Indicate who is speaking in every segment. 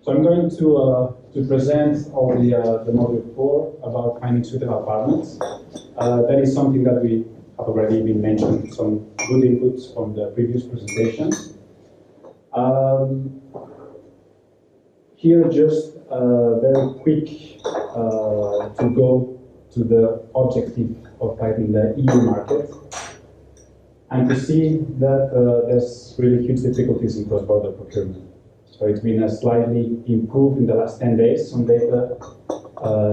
Speaker 1: So I'm going to present all the module 4 about finding suitable partners. That is something that we have already been mentioned, some good inputs from the previous presentations. Here just very quick to go to the objective of finding the EU market, and to see that there's really huge difficulties in cross-border procurement. So it's been slightly improved in the last 10 days. Some data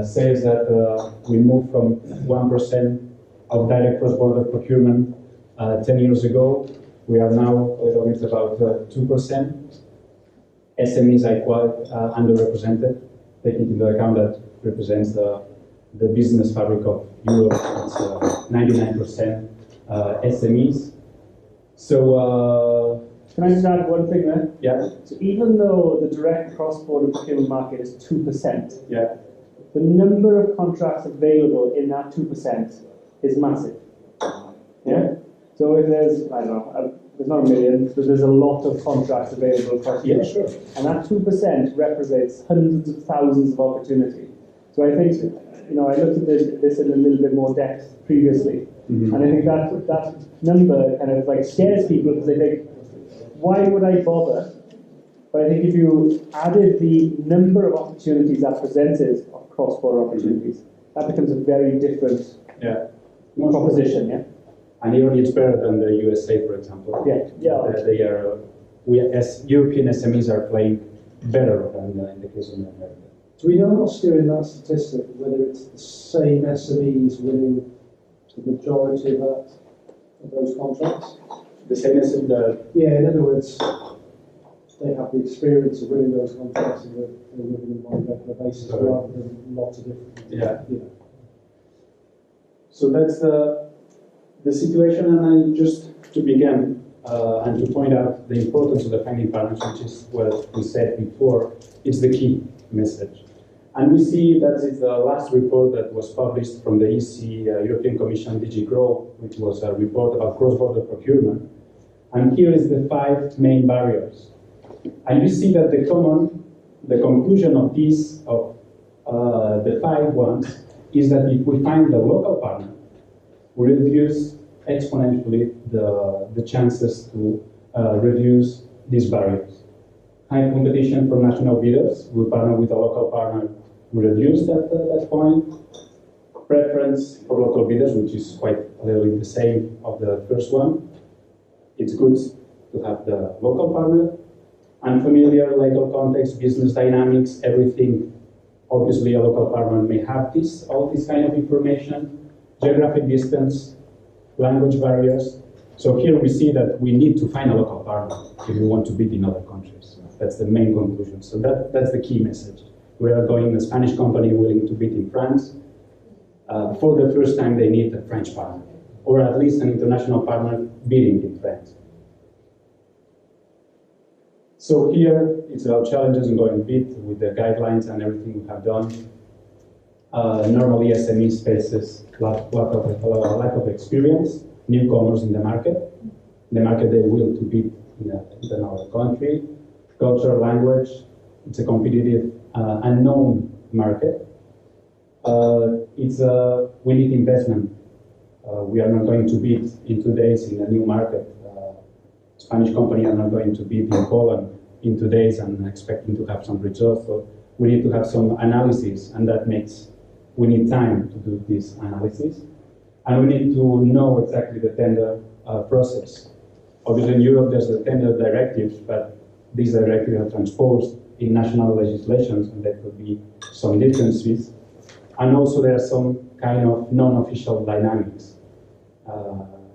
Speaker 1: says that we moved from 1% of direct cross-border procurement 10 years ago. We are now a little bit about 2%. SMEs are quite underrepresented, taking into account that represents the business fabric of Europe. It's 99% SMEs. So
Speaker 2: can I just add one thing there?
Speaker 1: Yeah.
Speaker 2: So even though the direct cross-border procurement market is 2%,
Speaker 1: yeah,
Speaker 2: the number of contracts available in that 2% is massive. Yeah. So if there's, I don't know, there's not a million, but there's a lot of contracts available across Europe.
Speaker 1: Sure.
Speaker 2: And that 2% represents hundreds of thousands of opportunity. So I think, you know, I looked at this in a little bit more depth previously, and I think that number kind of like scares people because they think, why would I bother? But I think if you added the number of opportunities that presented of cross-border opportunities, that becomes a very different proposition. Yeah.
Speaker 1: And even it's better than the USA, for example.
Speaker 2: Yeah.
Speaker 1: Yeah. We as European SMEs are playing better than in the case of America.
Speaker 3: Do we know what's steering that statistic, whether it's the same SMEs winning the majority of those contracts?
Speaker 1: The same as in the...
Speaker 3: Yeah, in other words, they have the experience of winning those contracts and they're winning them on a regular basis rather than lots of different...
Speaker 1: Yeah. So that's the situation, and I just to begin and to point out the importance of the finding partners, which is what we said before, it's the key message. And we see that is the last report that was published from the European Commission DG GROW, which was a report about cross-border procurement. And here is the 5 main barriers. And you see that the conclusion of these, of the 5 ones, is that if we find the local partner, we reduce exponentially the chances to reduce these barriers. High competition from national bidders, we partner with a local partner, we reduce that point. Preference for local bidders, which is quite a little bit the same of the first one. It's good to have the local partner. Unfamiliar legal context, business dynamics, everything. Obviously, a local partner may have all this kind of information. Geographic distance, language barriers. So here we see that we need to find a local partner if we want to bid in other countries. That's the main conclusion. So that's the key message. We are going a Spanish company willing to bid in France. For the first time, they need a French partner, or at least an international partner bidding in France. So here, it's about challenges in going bid with the guidelines and everything we have done. Normally, SME faces lack of experience, newcomers in the market. In the market, they will to bid in another country. Culture, language, it's a competitive, unknown market. We need investment. We are not going to bid in 2 days in a new market. Spanish company are not going to bid in Poland in 2 days and expecting to have some results. So we need to have some analysis, and that makes we need time to do this analysis. And we need to know exactly the tender process. Obviously in Europe there's the tender directives, but these directives are transposed in national legislations, and there could be some differences. And also there are some kind of non-official dynamics.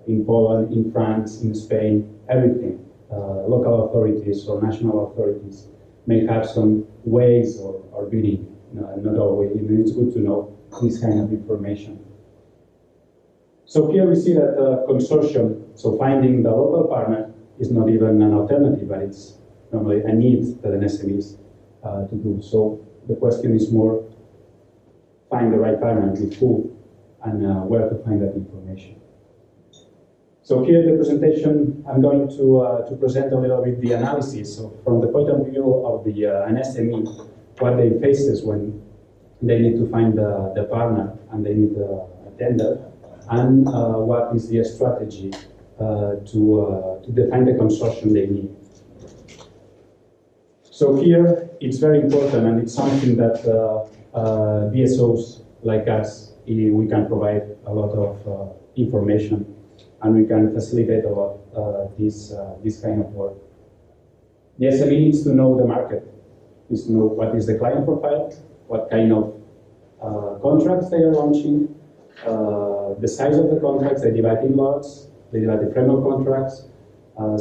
Speaker 1: In Poland, in France, in Spain, everything. Local authorities or national authorities may have some ways or bidding. Not always. It's good to know this kind of information. So here we see that the consortium, so finding the local partner is not even an alternative, but it's normally a need that an SME is to do. So the question is more, find the right partner with who and where to find that information. So here in the presentation, I'm going to present a little bit the analysis. So from the point of view of an SME, what they faces when they need to find the partner and they need a tender, and what is the strategy to define the consortium they need. So here, it's very important, and it's something that DSOs like us, we can provide a lot of information, and we can facilitate a lot this kind of work. The SME needs to know the market, needs to know what is the client profile, what kind of contracts they are launching, the size of the contracts, they divide in lots, they divide the framework contracts.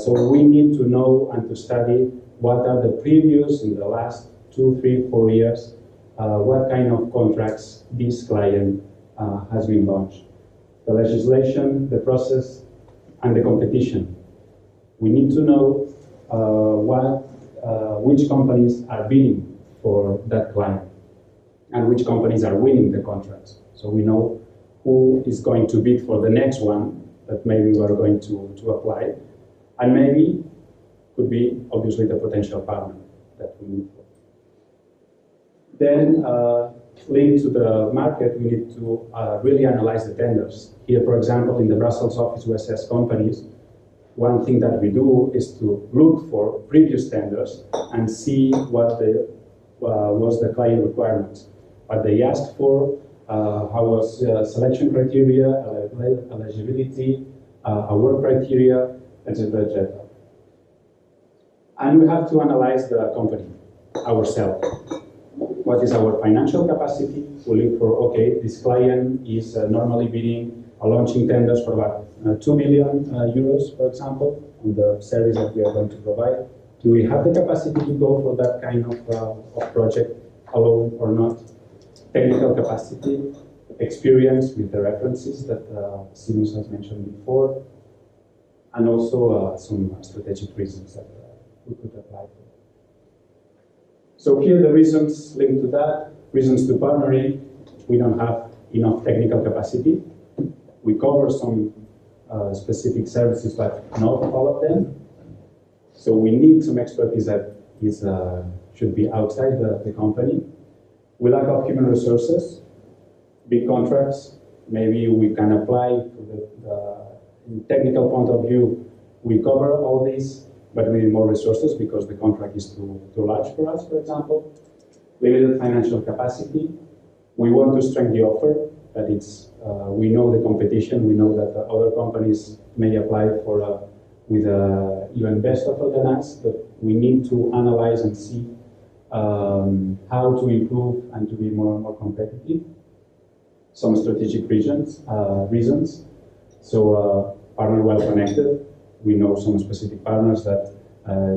Speaker 1: So we need to know and to study what are the previous, in the last 2, 3, 4 years, what kind of contracts this client has been launched. The legislation, the process, and the competition. We need to know which companies are bidding for that client and which companies are winning the contracts. So we know who is going to bid for the next one that maybe we are going to apply, and maybe could be obviously the potential partner that we need for. Then, linked to the market, we need to really analyze the tenders. Here, for example, in the Brussels office, we assess companies. One thing that we do is to look for previous tenders and see what was the client requirements, what they asked for, how was selection criteria, eligibility, award criteria, etc., etc. And we have to analyze the company ourselves. What is our financial capacity? We look for, okay, this client is normally bidding or launching tenders for about 2 million euros, for example, on the service that we are going to provide. Do we have the capacity to go for that kind of project alone or not? Technical capacity, experience with the references that Simus has mentioned before, and also some strategic reasons that we could apply for. So here the reasons linked to that, reasons to partnering. We don't have enough technical capacity. We cover some specific services, but not all of them. So we need some expertise that should be outside the company. We lack of human resources, big contracts. Maybe we can apply to in technical point of view, we cover all these, but we need more resources because the contract is too large for us, for example. Limited financial capacity. We want to strengthen the offer, that it's, we know the competition, we know that other companies may apply for with even best offer than us, but we need to analyze and see how to improve and to be more and more competitive. Some strategic reasons. So partner well connected. We know some specific partners that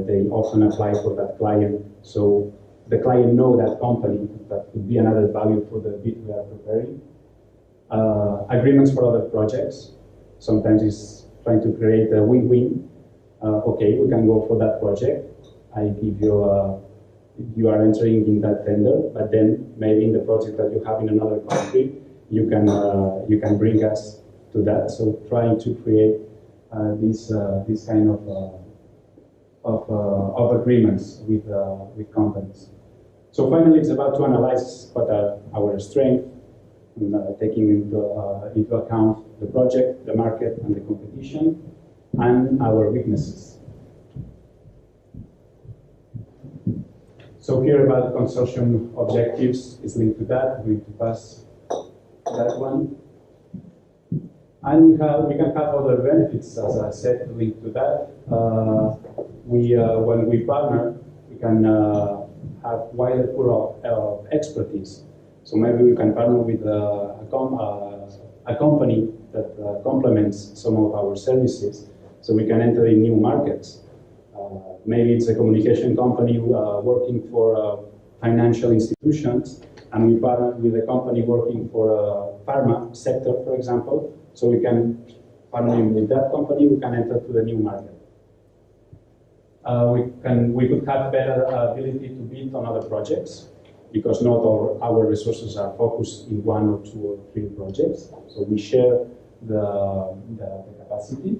Speaker 1: they often apply for that client. So the client know that company, that could be another value for the bid we are preparing. Agreements for other projects. Sometimes it's trying to create a win-win. Okay, we can go for that project. I give you you are entering in that tender, but then maybe in the project that you have in another country, you can bring us to that. So trying to create this kind of agreements with companies. So finally, it's about to analyze what are our strengths, taking into account the project, the market, and the competition, and our weaknesses. So here about consortium objectives is linked to that. I'm going to pass that one. And we can have other benefits, as I said, linked to that. When we partner, we can have wider pool of expertise. So maybe we can partner with a company that complements some of our services, so we can enter in new markets. Maybe it's a communication company working for financial institutions, and we partner with a company working for a pharma sector, for example. So we can partner with that company, we can enter to the new market. We could have better ability to bid on other projects, because not all our resources are focused in 1 or 2 or 3 projects. So we share the capacity.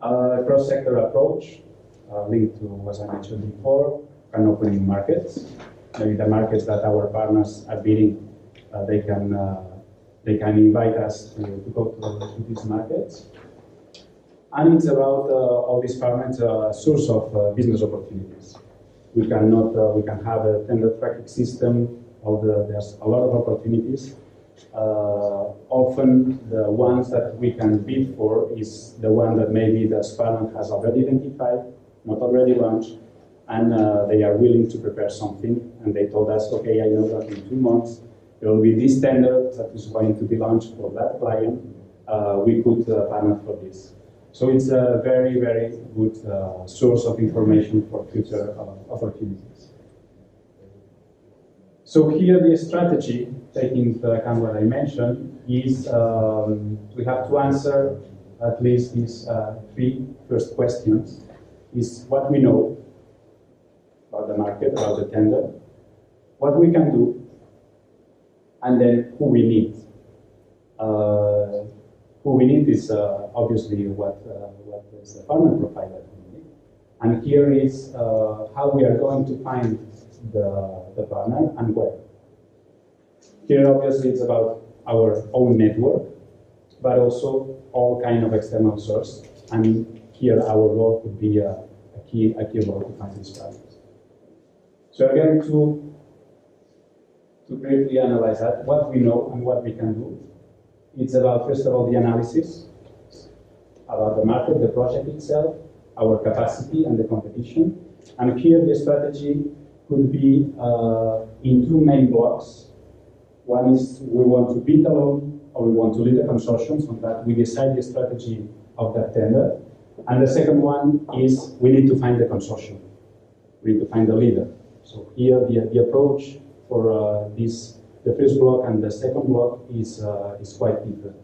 Speaker 1: Cross-sector approach, linked to what I mentioned before, and opening markets. Maybe the markets that our partners are bidding, they can invite us to go to these markets. And it's about all these partners source of business opportunities. We can have a tender tracking system. There's a lot of opportunities. Often the ones that we can bid for is the one that maybe the aspirant has already identified, not already launched, and they are willing to prepare something. And they told us, okay, I know that in 2 months there will be this tender that is going to be launched for that client. We could partner for this. So it's a very, very good source of information for future opportunities. So here the strategy, taking into account what I mentioned, is we have to answer at least these 3 first questions. Is what we know about the market, about the tender, what we can do, and then who we need. Who we need is obviously what is the partner profile that we need. And here is how we are going to find the partner and where. Here obviously it's about our own network, but also all kind of external source. And here our role could be a key role to find these partners. So I'm going to briefly analyze that, what we know and what we can do. It's about, first of all, the analysis, about the market, the project itself, our capacity and the competition. And here the strategy could be in 2 main blocks. One is we want to bid alone or we want to lead a consortium, so that we decide the strategy of that tender. And the second one is we need to find the consortium. We need to find the leader. So here the approach for the first block and the second block is quite different.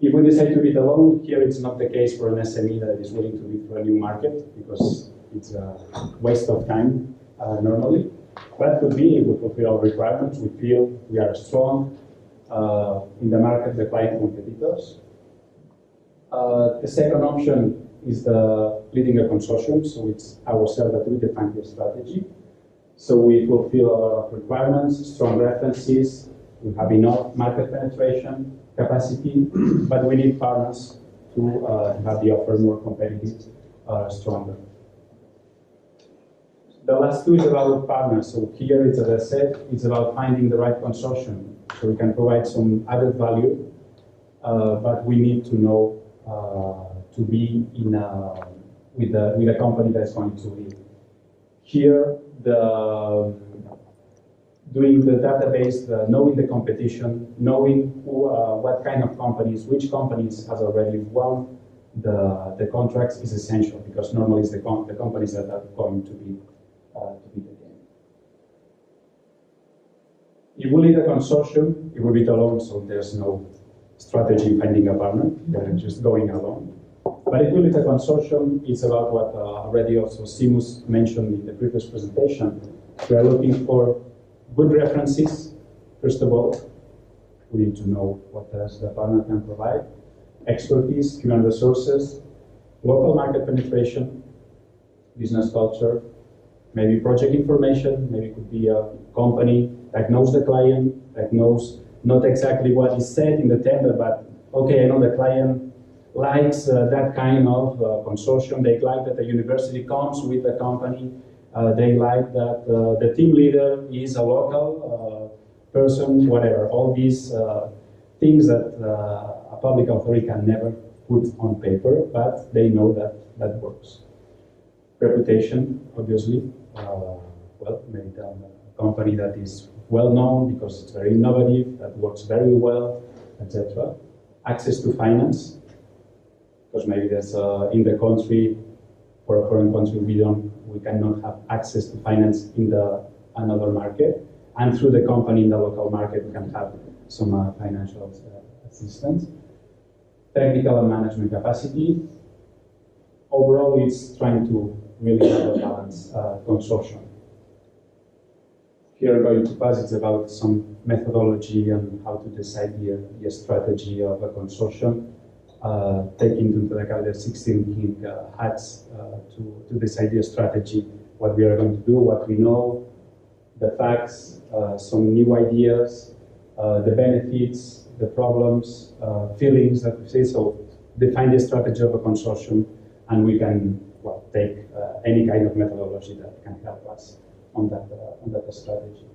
Speaker 1: If we decide to bid alone, here it's not the case for an SME that is willing to bid for a new market, because it's a waste of time normally. But could be if we fulfill our requirements, we feel we are strong in the market, the client competitors. The second option is the leading a consortium, so it's ourselves that we define the strategy. So we fulfill our requirements, strong references, we have enough market penetration, capacity, but we need partners to have the offer more competitive, stronger. The last 2 is about partners. So here, it's, as I said, it's about finding the right consortium. So we can provide some added value, but we need to know to be in with a company that's going to lead. Here, doing the database, knowing the competition, knowing who, what kind of companies, which companies has already won the contracts is essential, because normally it's the companies that are going to be the game. If we lead a consortium, it will be alone, so there's no strategy in finding a partner, they're just going alone. But if we lead a consortium, it's about what already also Seamus mentioned in the previous presentation. We are looking for good references. First of all, we need to know what the partner can provide. Expertise, human resources, local market penetration, business culture, maybe project information, maybe it could be a company that knows the client, that knows not exactly what is said in the tender, but okay, I know the client likes that kind of consortium. They like that the university comes with the company. They like that the team leader is a local person, whatever. All these things that a public authority can never put on paper, but they know that that works. Reputation, obviously. Well, maybe a company that is well known because it's very innovative, that works very well, etc. Access to finance, because maybe there's in the country, for a foreign country, we cannot have access to finance in another market, and through the company in the local market we can have some financial assistance. Technical and management capacity. Overall, it's trying to really have a balanced consortium. Here, going to pass, it's about some methodology and how to decide the strategy of a consortium. taking into account the 16 king hats to this idea strategy, what we are going to do, what we know, the facts, some new ideas, the benefits, the problems, feelings that we see. So define the strategy of a consortium, and we can take any kind of methodology that can help us on that strategy.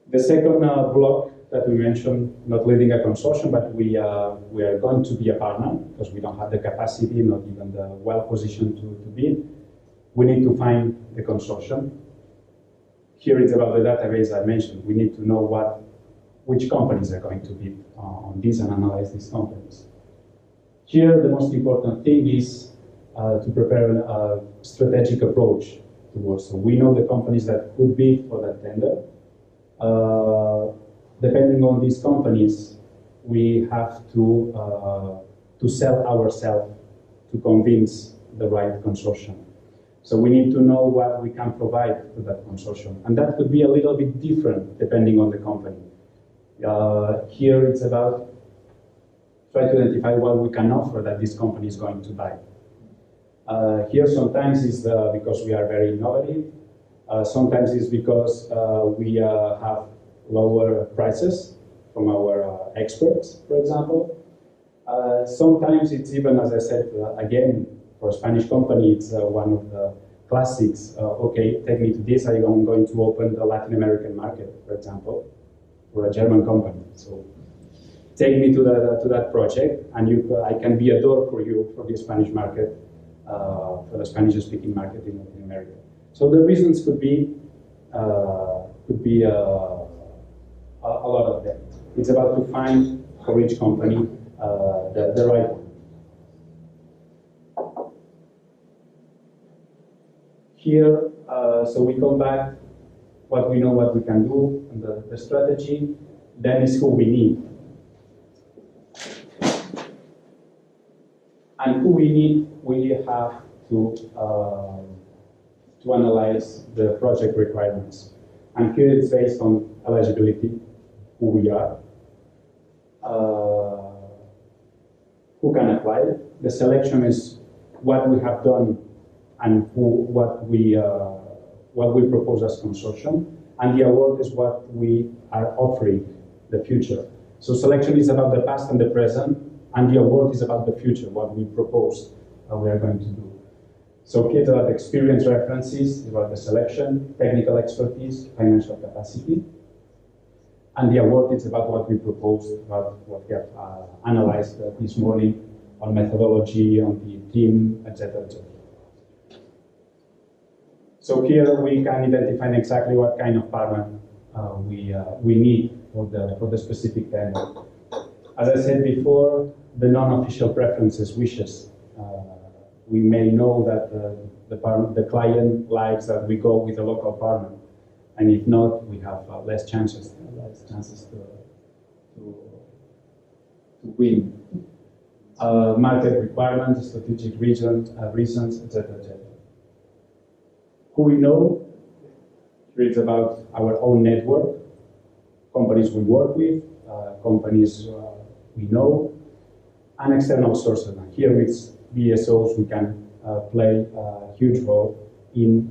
Speaker 1: The second block that we mentioned, not leading a consortium, but we are going to be a partner because we don't have the capacity, not even the well position to be. We need to find the consortium. Here it's about the database I mentioned. We need to know which companies are going to bid on this and analyze these companies. Here the most important thing is to prepare a strategic approach towards. So we know the companies that could bid for that tender. Depending on these companies, we have to sell ourselves to convince the right consortium. So we need to know what we can provide to that consortium. And that could be a little bit different depending on the company. Here it's about try to identify what we can offer that this company is going to buy. Here sometimes it's because we are very innovative. Sometimes it's because we have lower prices from our experts, for example. Sometimes it's even, as I said, again, for a Spanish company, it's one of the classics. Okay, take me to this. I'm going to open the Latin American market, for example, for a German company. So take me to that project, and I can be a door for you for the Spanish market, for the Spanish-speaking market in Latin America. So the reasons could be a lot of them. It's about to find for each company the right one. Here, so we come back, what we know, what we can do, and the strategy, then is who we need. And who we need, we have to analyze the project requirements. And here it's based on eligibility, who we are, who can apply. The selection is what we have done and what we propose as consortium, and the award is what we are offering, the future. So selection is about the past and the present, and the award is about the future, what we propose we are going to do. So here it's about experience references, about the selection, technical expertise, financial capacity, and the award is about what we propose, about what we have analyzed this morning on methodology, on the team, etc., etc. So here we can identify exactly what kind of partner we need for the specific tender. As I said before, the non-official preferences, wishes. We may know that the client likes that we go with a local partner, and if not, we have less chances to win. Market requirements, strategic reasons, etc., etc. Who we know, it's about our own network, companies we work with, companies we know, and external sources. And here it's BSOs, we can play a huge role in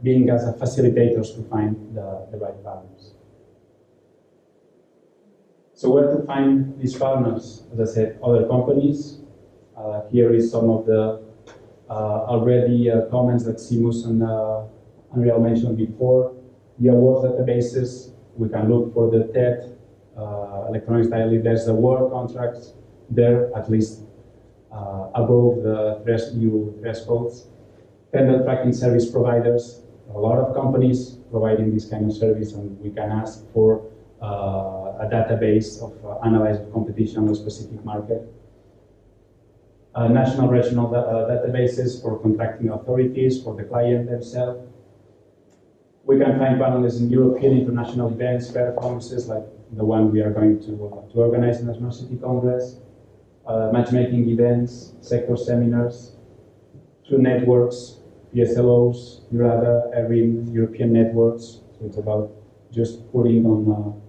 Speaker 1: being as a facilitators to find the right partners. So where to find these partners? As I said, other companies. Here is some of the already comments that Seamus and Ariel mentioned before. The awards databases, we can look for the TED, electronics daily, there's the award contracts there, at least above the new thresholds. Tender tracking service providers, a lot of companies providing this kind of service, and we can ask for a database of analyzed competition on a specific market. National regional databases for contracting authorities, for the client themselves. We can find panelists in European international events, performances like the one we are going to organize in the National City Congress, matchmaking events, sector seminars, through networks, PSLOs, EURADA, ERIN, European networks. So it's about just putting on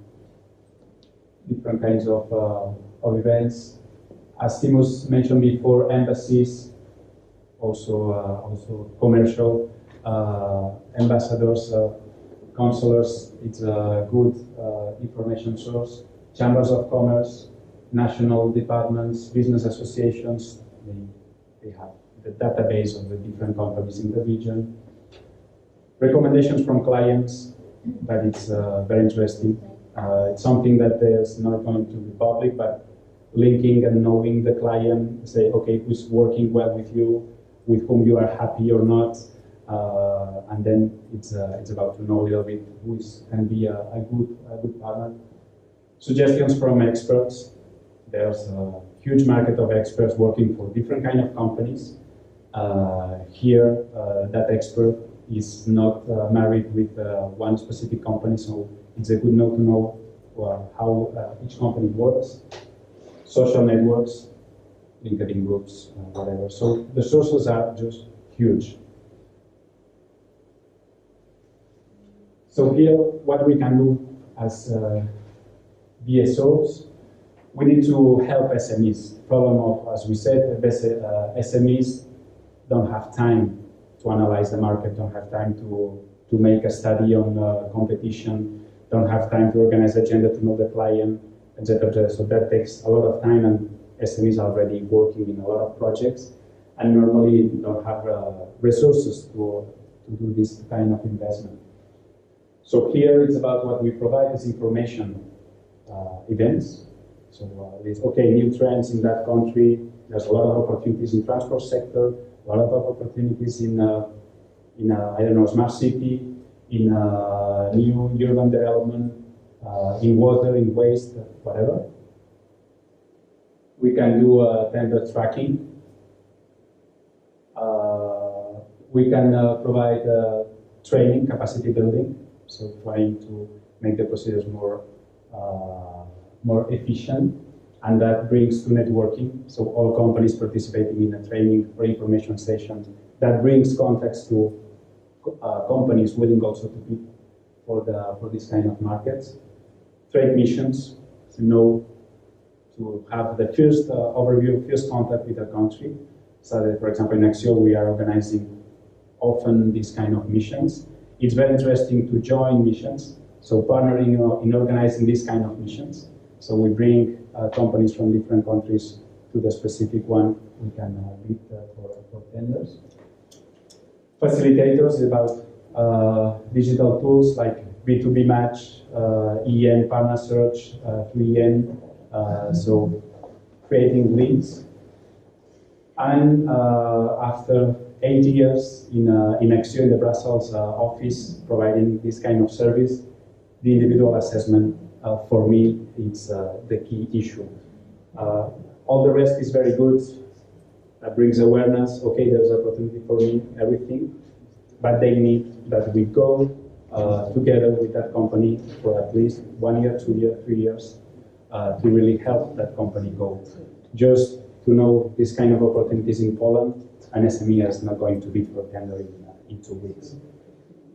Speaker 1: different kinds of of events. As Timus mentioned before, embassies, also commercial ambassadors, consulars. It's a good information source. Chambers of commerce, national departments, business associations. They have the database of the different companies in the region. Recommendations from clients, that it's very interesting. It's something that is not going to be public, but linking and knowing the client, say, okay, who's working well with you, with whom you are happy or not, and then it's about to know a little bit who can be a good partner. Suggestions from experts. There's a huge market of experts working for different kind of companies. Here, that expert is not married with one specific company, so it's a good note to know how each company works. Social networks, LinkedIn groups, whatever. So the sources are just huge. So here, what we can do as BSOs, we need to help SMEs. Problem of, as we said, SMEs don't have time to analyze the market, don't have time to make a study on competition, don't have time to organize agenda to know the client, etc. So that takes a lot of time, and SMEs are already working in a lot of projects, and normally don't have resources to do this kind of investment. So here it's about what we provide is information, events. So it's okay, new trends in that country. There's a lot of opportunities in transport sector, a lot of opportunities in I don't know, smart city, in new urban development, in water, in waste, whatever. We can do tender tracking. We can provide training, capacity building, so trying to make the procedures more efficient, and that brings to networking. So all companies participating in a training or information session, that brings contacts to companies willing also to bid for this kind of markets. Trade missions, to have the first overview, first contact with a country. So that, for example, in ACCIO, we are organizing often these kind of missions. It's very interesting to join missions, so partnering in organizing these kind of missions. So we bring companies from different countries to the specific one. We can bid for tenders. Facilitators is about digital tools like B2B match, EN partner search, 3EN, so creating leads. And after 8 years in ACCIO, in the Brussels office, providing this kind of service, the individual assessment, for me, it's the key issue. All the rest is very good. That brings awareness. Okay, there's opportunity for me, everything. But they need that we go together with that company for at least 1 year, 2 years, 3 years to really help that company go. Just to know this kind of opportunities in Poland, an SME is not going to bid for tender in 2 weeks.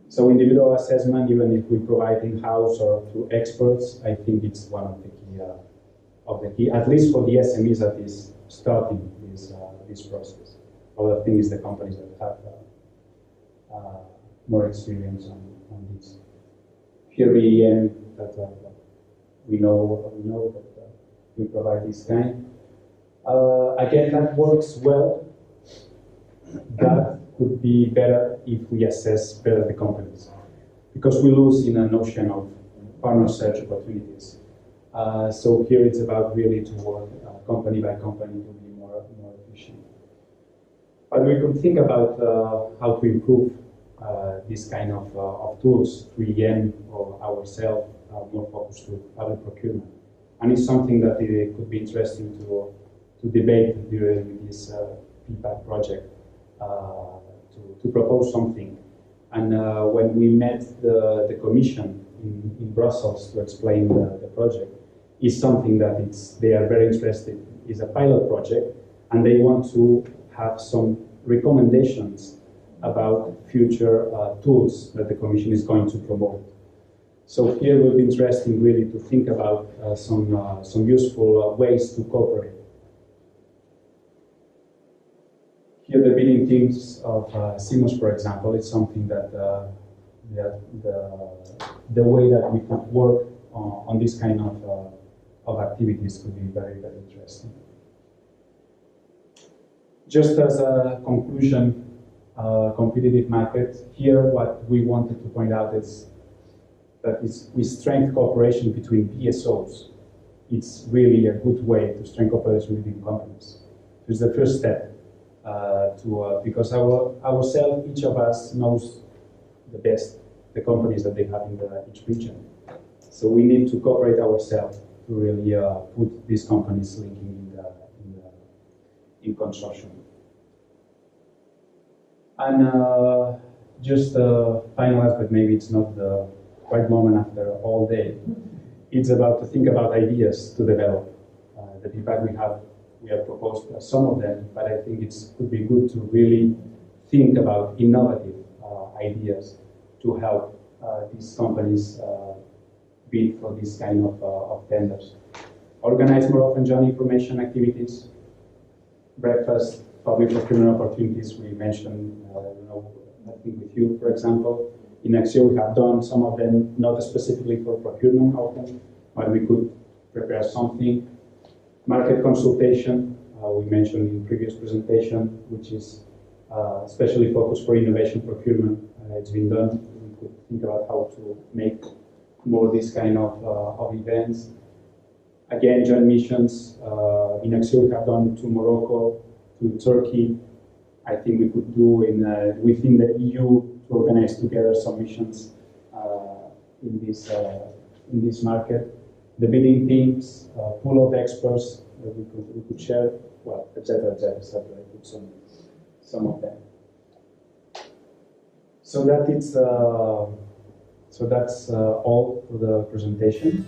Speaker 1: So individual assessment, even if we provide in-house or through experts, I think it's one of the key, at least for the SMEs that is starting this process. Other thing is the companies that have more experience on this. Here EN, that we know that we provide this kind. Again, that works well. That could be better if we assess better the companies, because we lose in a notion of partner search opportunities. So here it's about really to work company by company to be more efficient. But we could think about how to improve this kind of tools, 3EN or ourselves, more focused to public procurement. And it's something that it could be interesting to debate during this PPACT project, to propose something. And when we met the Commission in Brussels to explain the project, is something that they are very interested. It's a pilot project, and they want to have some recommendations about future tools that the Commission is going to promote. So here it will be interesting really to think about some useful ways to cooperate. Here the bidding teams of CMOS, for example, is something that the way that we could work on this kind of activities could be very, very interesting. Just as a conclusion, competitive market, here what we wanted to point out is that we strengthen cooperation between PSOs. It's really a good way to strengthen cooperation between companies. So it's the first step because ourselves, each of us knows the best the companies that they have in each region. So we need to cooperate ourselves to really put these companies linking in consortium. And just a final aspect, maybe it's not the right moment after all day. It's about to think about ideas to develop. The PPACT we have proposed some of them, but I think it could be good to really think about innovative ideas to help these companies bid for this kind of tenders. Organize more often joint information activities, breakfast, public procurement opportunities. We mentioned, I think with you, for example. In ACCIO, we have done some of them, not specifically for procurement often, but we could prepare something. Market consultation, we mentioned in previous presentation, which is especially focused for innovation procurement. It's been done. We could think about how to make more this kind of events. Again, joint missions. In ACCIO, we have done to Morocco, to Turkey. I think we could do within the EU to organize together some missions in this market. The bidding teams, pool of experts that we could share, well, etc., etc., etc. I put some of them. So that's all for the presentation.